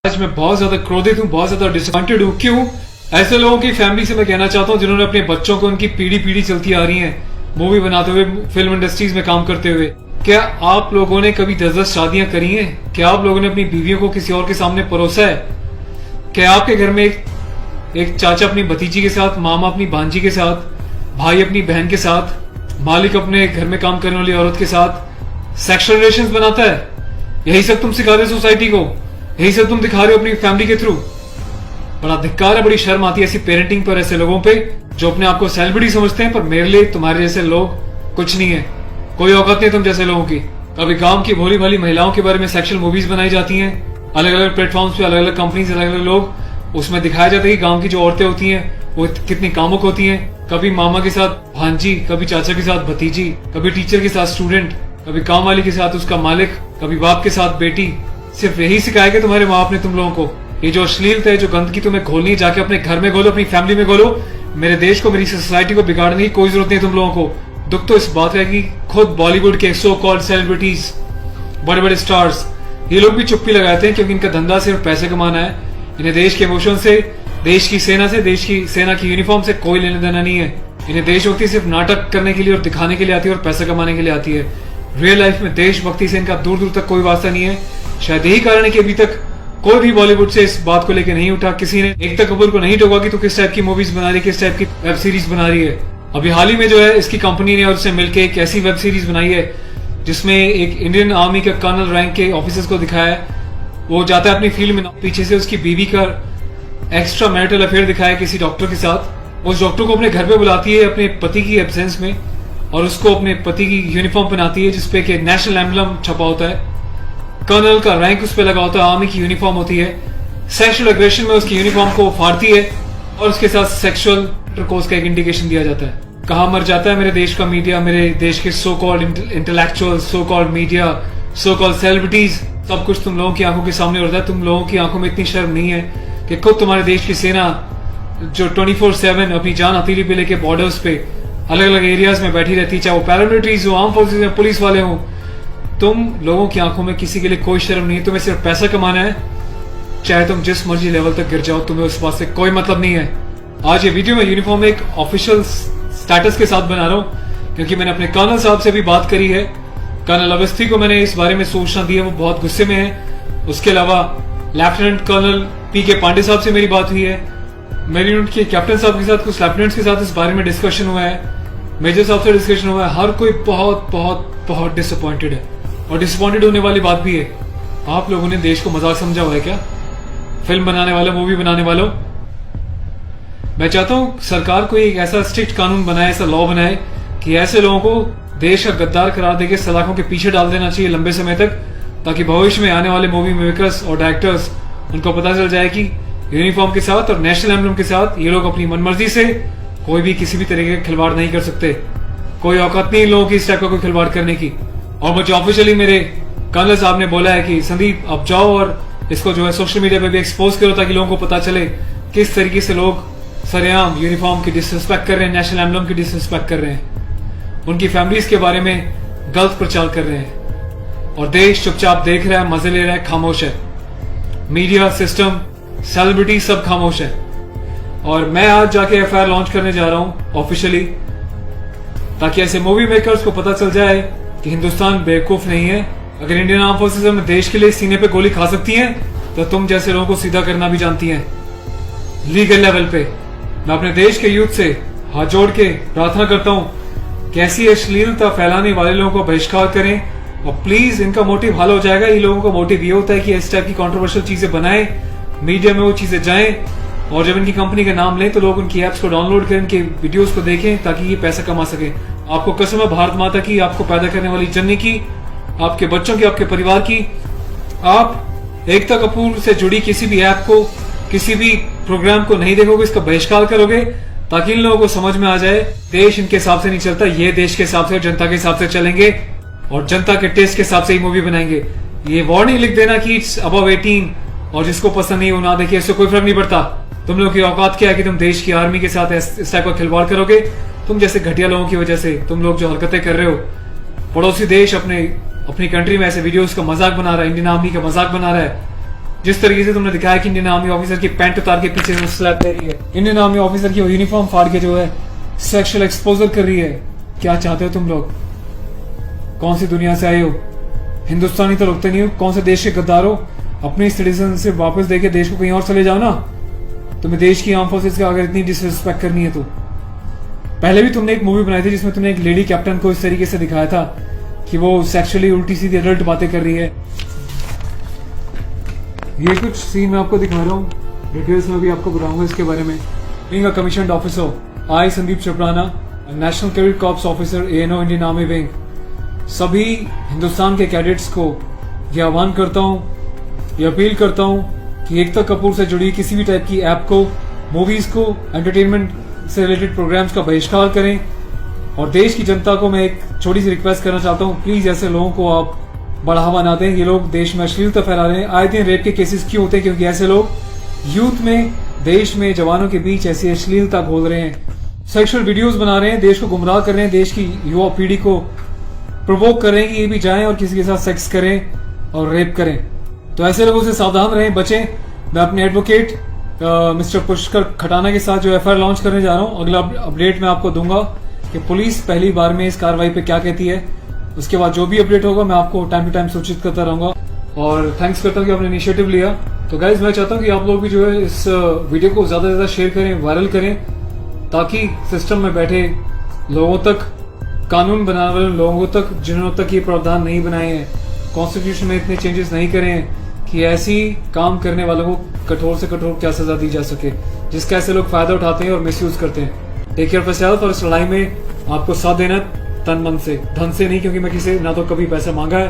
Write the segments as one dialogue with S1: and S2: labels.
S1: आज मैं बहुत ज्यादा क्रोधित हूँ, बहुत ज्यादा डिसअपॉइंटेड हूँ। क्यों? ऐसे लोगों की फैमिली से मैं कहना चाहता हूँ जिन्होंने अपने बच्चों को उनकी पीढ़ी पीढ़ी चलती आ रही है मूवी बनाते हुए, फिल्म इंडस्ट्रीज में काम करते हुए। क्या आप लोगों ने कभी 10-10 शादियां करी हैं? क्या आप लोगों ने अपनी बीवियों को किसी और के सामने परोसा है? क्या आपके घर में एक चाचा अपनी भतीजी के साथ, मामा अपनी भांजी के साथ, भाई अपनी बहन के साथ, मालिक अपने घर में काम करने वाली औरत के साथ सेक्सुअल रिलेशंस बनाता है? यही सब तुम सिखा रहे हो सोसाइटी को, यही सब तुम दिखा रहे हो अपनी फैमिली के थ्रू। बड़ा धिक्कार है, बड़ी शर्म आती है ऐसी पेरेंटिंग पर, ऐसे लोगों पे जो अपने आप को सेलिब्रिटी समझते हैं। पर मेरे लिए तुम्हारे जैसे लोग कुछ नहीं है, कोई औकात नहीं तुम जैसे लोगों की। कभी गांव की भोली भाली महिलाओं के बारे में सेक्सुअल मूवीज बनाई जाती हैं, अलग अलग प्लेटफॉर्म्स पे, अलग अलग कंपनीज, अलग अलग लोग, उसमें दिखाया जाता है कि गांव की जो औरतें होती हैं वो कितनी कामुक होती हैं। कभी मामा के साथ भांजी, कभी चाचा के साथ भतीजी, कभी टीचर के साथ स्टूडेंट, कभी काम वाली के साथ उसका मालिक, कभी बाप के साथ बेटी। सिर्फ यही सिखाया कि तुम्हारे माँ बाप ने तुम लोगों को। ये जो अश्लीलता है, जो गंदगी तुम्हें खोलनी है, जाके अपने घर में घोलो, अपनी फैमिली में घोलो। मेरे देश को, मेरी सोसाइटी को बिगाड़ने की कोई जरूरत नहीं है तुम लोगों को। दुख तो इस बात का है कि खुद बॉलीवुड के सो कॉल्ड सेलिब्रिटीज, बड़े बड़े स्टार्स, ये लोग भी चुप्पी लगाते हैं क्योंकि इनका धंधा सिर्फ पैसे कमाना है। इन्हें देश के इमोशन से, देश की सेना से, देश की सेना की यूनिफॉर्म से कोई लेना देना नहीं है। इन्हें देशभक्ति सिर्फ नाटक करने के लिए और दिखाने के लिए आती है और पैसा कमाने के लिए आती है। रियल लाइफ में देशभक्ति से इनका दूर दूर तक कोई वास्ता नहीं है। शायद यही कारण है कि अभी तक कोई भी बॉलीवुड से इस बात को लेकर नहीं उठा, किसी ने एकता कपूर को नहीं टोका कि तू किस टाइप की मूवीज बना रही है, किस टाइप की वेब सीरीज बना रही है। अभी हाल ही में जो है इसकी कंपनी ने और उससे मिलकर एक ऐसी वेब सीरीज बनाई है जिसमें एक इंडियन आर्मी के कर्नल रैंक के ऑफिसर्स को दिखाया है। वो जाता है अपनी फील्ड में, पीछे से उसकी बीवी का एक्स्ट्रा मैरिटल अफेयर दिखाया है किसी डॉक्टर के साथ। उस डॉक्टर को अपने घर पे बुलाती है अपने पति की एब्सेंस में और उसको अपने पति की यूनिफॉर्म पहनाती है जिसपे कि नेशनल एम्बलम छपा होता है, कर्नल का रैंक उस पर लगा होता है, आर्मी की यूनिफॉर्म होती है। सेक्सुअल एग्रेशन में उसकी यूनिफॉर्म को फाड़ती है और उसके साथ सेक्सुअल इंटरकोर्स का एक इंडिकेशन दिया जाता है। कहाँ मर जाता है मेरे देश का मीडिया, मेरे देश के so called intellectual, so called media, so called celebrities. सब कुछ तुम लोगों की आंखों के सामने होता है। तुम लोगों की आंखों में इतनी शर्म नहीं है कि खुद तुम्हारे देश की सेना जो 24/7 अपनी जान हथेली पे लेके बॉर्डर्स पे अलग अलग एरियाज में बैठी रहती, चाहे वो पैरामिलिट्रीज हो, आर्म फोर्सेज में पुलिस वाले हो, तुम लोगों की आंखों में किसी के लिए कोई शर्म नहीं है। तुम्हें सिर्फ पैसा कमाना है, चाहे तुम जिस मर्जी लेवल तक गिर जाओ, तुम्हें उस बात से कोई मतलब नहीं है। आज ये वीडियो में यूनिफॉर्म एक ऑफिशियल स्टेटस के साथ बना रहा हूँ क्योंकि मैंने अपने कर्नल साहब से भी बात करी है। कर्नल अवस्थी को मैंने इस बारे में सूचना दी है, वो बहुत गुस्से में है। उसके अलावा लेफ्टिनेंट कर्नल पी.के. पांडे साहब से मेरी बात हुई है। मेरी यूनिट के कैप्टन साहब के साथ, कुछ लेफ्टिनेंट्स के साथ इस बारे में डिस्कशन हुआ है, मेजर साहब से डिस्कशन हुआ है। हर कोई बहुत बहुत बहुत डिसअपॉइंटेड है और डिसअपॉइंटेड होने वाली बात भी है। आप लोगों ने देश को मजाक समझा हुआ है क्या? फिल्म बनाने वालों, मूवी बनाने वालों, मैं चाहता हूं सरकार को एक ऐसा स्ट्रिक्ट कानून बनाए, ऐसा लॉ बनाए कि ऐसे लोगों को देश का गद्दार करार देके सलाखों के पीछे डाल देना चाहिए लंबे समय तक, ताकि भविष्य में आने वाले मूवी मेकर्स और डायरेक्टर्स उनको पता चल जाए कि यूनिफॉर्म के साथ और नेशनल एम्बलम के साथ ये लोग अपनी मनमर्जी से कोई भी किसी भी तरीके का खिलवाड़ नहीं कर सकते। कोई औकात नहीं इन लोगों की इस टाइप का कोई खिलवाड़ करने की। और मुझे ऑफिशियली मेरे कर्नल साहब ने बोला है कि संदीप अब जाओ और इसको जो है सोशल मीडिया पे भी एक्सपोज करो ताकि लोगों को पता चले किस तरीके से लोग सरेआम यूनिफॉर्म की डिसरिस्पेक्ट कर रहे हैं, नेशनल एम्बलम की डिसरिस्पेक्ट कर रहे हैं, उनकी फैमिलीज के बारे में गलत प्रचार कर रहे हैं और देश चुपचाप देख रहा है, मजे ले रहा है, खामोश है। मीडिया, सिस्टम, सेलिब्रिटी सब खामोश है। और मैं आज जाके एफआईआर लॉन्च करने जा रहा हूं ऑफिशियली, ताकि ऐसे मूवी मेकर्स को पता चल जाए कि हिंदुस्तान बेवकूफ नहीं है। अगर इंडियन आर्म फोर्सेज अपने देश के लिए सीने पे गोली खा सकती हैं तो तुम जैसे लोगों को सीधा करना भी जानती हैं लीगल लेवल पे। मैं अपने देश के यूथ से हाथ जोड़ के प्रार्थना करता हूं कि ऐसी अश्लीलता फैलाने वाले लोगों को बहिष्कार करें और प्लीज, इनका मोटिव हल हो जाएगा। ये लोगों का मोटिव ये होता है कि इस टाइप की कंट्रोवर्शियल चीजें बनाएं, मीडिया में वो चीजें जाएं और जब इनकी कंपनी का नाम लें तो लोग उनकी एप्स को डाउनलोड करें, इनके वीडियोस को देखें ताकि ये पैसा कमा सके। आपको कसम है भारत माता की, आपको पैदा करने वाली जननी की, आपके बच्चों की, आपके परिवार की, आप एकता कपूर से जुड़ी किसी भी ऐप को, किसी भी प्रोग्राम को नहीं देखोगे, इसका बहिष्कार करोगे ताकि इन लोगों को समझ में आ जाए देश इनके हिसाब से नहीं चलता, ये देश के हिसाब से, जनता के हिसाब से चलेंगे और जनता के टेस्ट के हिसाब से ही मूवी बनाएंगे। ये वार्निंग लिख देना कि इट्स अबव 18 और जिसको पसंद नहीं वो ना देखिए, इससे कोई फर्क नहीं पड़ता। तुम लोग की औकात क्या है कि तुम देश की आर्मी के साथ इस टाइप का खिलवाड़ करोगे? तुम जैसे घटिया लोगों की वजह से तुम लोग जो हरकतें कर रहे हो, पड़ोसी देश अपनी कंट्री में ऐसे वीडियोस का मजाक बना रहा है, इंडियन आर्मी का मजाक बना रहा है, जिस तरीके से तुमने दिखाया कि इंडियन आर्मी ऑफिसर की पैंट उतार के पीछे से स्लैप दे रही है, इंडियन आर्मी ऑफिसर की यूनिफॉर्म फाड़ के जो है सेक्सुअल एक्सपोजर कर रही है, क्या चाहते हो तुम लोग? कौन सी दुनिया से आए हो? हिंदुस्तानी तो लगते नहीं हो, कौन से देश के गद्दार हो? अपने सिटीजन से वापस देके देश को कहीं और चले जाओ ना। तुम्हें देश की आर्म फोर्सेस का अगर इतनी डिसरिस्पेक्ट करनी है तो पहले भी तुमने एक मूवी बनाई थी जिसमें तुमने एक लेडी कैप्टन को इस तरीके से दिखाया था कि वो सेक्सुअली उल्टी सीधी एडल्ट बातें कर रही है। ये कुछ सीन मैं आपको दिखा रहा हूँ, डिटेल्स में भी आपको बताऊंगा इसके बारे में। Being a commissioned officer, I Sandeep चपराना, national cadet corps officer ANO Indian army wing, सभी हिंदुस्तान के कैडेट्स को ये आह्वान करता हूँ, ये अपील करता हूँ कि एकता कपूर से जुड़ी किसी भी टाइप की ऐप को, मूवीज को, एंटरटेनमेंट से रिलेटेड प्रोग्राम्स का बहिष्कार करें। और देश की जनता को मैं एक छोटी सी रिक्वेस्ट करना चाहता हूँ, प्लीज ऐसे लोगों को आप बढ़ावा ना दें। ये लोग देश में अश्लीलता फैला रहे हैं। आए दिन रेप के केसेस क्यों होते हैं? क्योंकि ऐसे लोग यूथ में, देश में, जवानों के बीच ऐसी अश्लीलता घोल रहे हैं, सेक्सुअल वीडियोस बना रहे हैं, देश को गुमराह कर रहे हैं, देश की युवा पीढ़ी को प्रोवोक कर रहे हैं कि ये भी जाएं और किसी के साथ सेक्स करें और रेप करें। तो ऐसे लोगों से सावधान रहें, बचें। मैं अपने एडवोकेट मिस्टर पुष्कर खटाना के साथ जो FIR लॉन्च करने जा रहा हूँ, अगला अपडेट मैं आपको दूंगा कि पुलिस पहली बार में इस कार्रवाई पे क्या कहती है। उसके बाद जो भी अपडेट होगा मैं आपको टाइम टू टाइम सूचित करता रहूंगा। और थैंक्स करता हूँ कि आपने इनिशिएटिव लिया। तो गाइज मैं चाहता हूँ कि आप लोग भी जो है इस वीडियो को ज्यादा से ज्यादा शेयर करें, वायरल करें, ताकि सिस्टम में बैठे लोगों तक, कानून बनाने वाले लोगों तक, जिन्होंने तक ये प्रावधान नहीं बनाए हैं, कॉन्स्टिट्यूशन में इतने चेंजेस नहीं करे हैं कि ऐसी काम करने वालों को कठोर से कठोर क्या सजा दी जा सके, जिसका ऐसे लोग फायदा उठाते हैं और मिसयूज करते हैं। Take care of yourself. और इस लड़ाई में आपको साथ देना तन मन से, धन से नहीं, क्योंकि मैं किसी ना तो कभी पैसा मांगा है,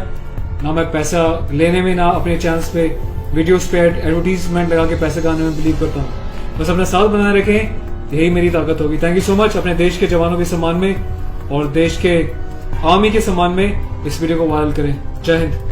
S1: ना मैं पैसा लेने में, ना अपने चैनल्स पे वीडियोस पे एडवर्टीजमेंट लगा के पैसे गाने में बिलीव करता हूँ। बस अपना साथ बनाए रखें, यही मेरी ताकत होगी। Thank you so much. अपने देश के जवानों के सम्मान में और देश के आर्मी के सम्मान में इस वीडियो को वायरल करें। जय हिंद।